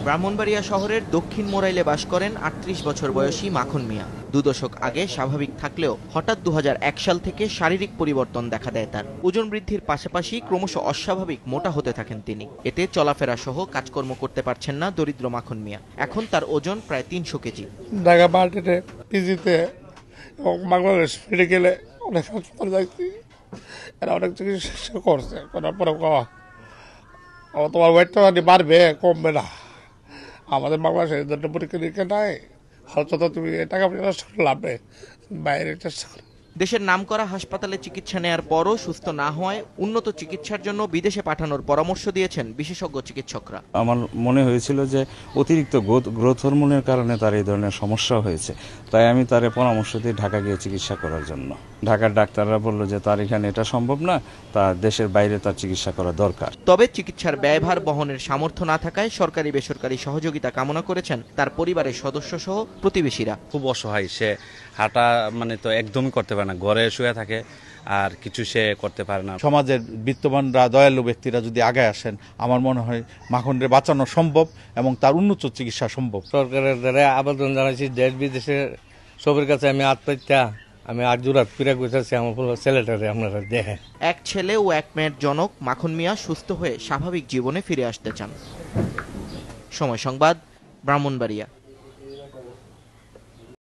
ব্রাহ্মণবাড়িয়া শহরের দক্ষিণ মোরাইলে বাস করেন ৩৮ বছর বয়সী মাখন মিয়া। ২ দশক আগে স্বাভাবিক থাকলেও হঠাৎ ২০০১ সাল থেকে শারীরিক পরিবর্তন দেখা দেয় তার। ওজন বৃদ্ধির পাশাপাশি ক্রমশ অস্বাভাবিক মোটা হতে থাকেন তিনি। এতে চলাফেরা সহ কাজকর্ম করতে পারছেন না দরিদ্র মাখন মিয়া। এখন তার ওজন প্রায় ৩০০ কেজি। ঢাকা মার্কেটে, পিজিতে এবং বাংলাদেশ মেডিকেলে অনেক হাসপাতাল যাচ্ছি, এরা অনেক চিকিৎসা করছে, করার পরে তোমার ওয়েটটা বাড়বে, কমবে না। আমাদের বাংলাদেশে এই ধরনের পরীক্ষা নিরীক্ষা নাই, হয়তো তো তুমি টাকা পয়সা লাভ নেই, বাইরে চেষ্টা করো। দেশের নামকরা হাসপাতালে চিকিৎসা নেয়ার পরও সুস্থ না হওয়ায় উন্নত চিকিৎসার জন্য বিদেশে পাঠানোর পরামর্শ দিয়েছেন বিশেষজ্ঞ চিকিৎসকরা। আমার মনে হয়েছিল যে অতিরিক্ত গ্রোথ হরমোনের কারণে তার এই ধরনের সমস্যা হয়েছে, তাই আমি তার পরামর্শ দিই ঢাকা গিয়ে চিকিৎসা করার জন্য। ঢাকার ডাক্তাররা বলল যে তার এখানে এটা সম্ভব না, তার দেশের বাইরে তার চিকিৎসা করা দরকার। তবে চিকিৎসার ব্যয়ভার বহনের সামর্থ্য না থাকায় সরকারি বেসরকারি সহযোগিতা কামনা করেছেন তার পরিবারের সদস্য সহ প্রতিবেশীরা। খুব অসহায়, সে হাঁটা তো একদমই করতে পারে না, ঘরে শুয়ে থাকে আর কিছু সে করতে পারে না। সমাজের বিত্তবানরা, দয়ালু ব্যক্তিরা যদি আগে আসেন, আমার মনে হয় মাখনরে বাঁচানো সম্ভব এবং তার উন্নত চিকিৎসা সম্ভব। সরকারের দ্বারা আবেদন জানাইছি, দেশ বিদেশে সবের কাছে আমি আত্মহত্যা, আমি আর জোড়াত ফিরে গুছাচ্ছি আমার ছেলেটারে আপনারা দেখেন। এক ছেলে ও এক মেয়ের জনক মাখন মিয়া সুস্থ হয়ে স্বাভাবিক জীবনে ফিরে আসতে চান। সময় সংবাদ, ব্রাহ্মণবাড়িয়া।